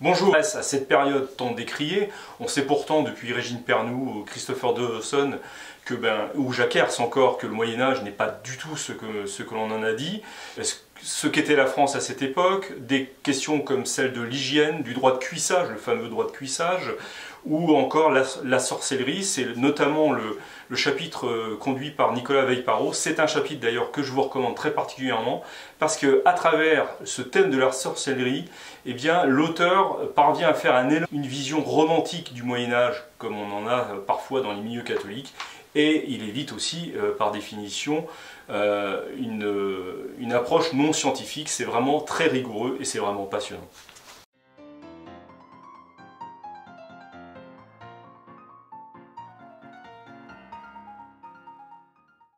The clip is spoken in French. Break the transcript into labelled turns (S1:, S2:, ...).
S1: Bonjour. À cette période tant décriée, on sait pourtant depuis Régine Pernoud, Christopher Dawson ou Jacques Hertz encore que le Moyen-Âge n'est pas du tout ce que l'on en a dit. Ce qu'était la France à cette époque, des questions comme celle de l'hygiène, du droit de cuissage, le fameux droit de cuissage, ou encore la sorcellerie, c'est notamment le chapitre conduit par Nicolas Veille-Parot. C'est un chapitre d'ailleurs que je vous recommande très particulièrement, parce qu'à travers ce thème de la sorcellerie, eh bien, l'auteur parvient à faire une vision romantique du Moyen-Âge, comme on en a parfois dans les milieux catholiques, et il évite aussi, par définition, une approche non scientifique. C'est vraiment très rigoureux et c'est vraiment passionnant.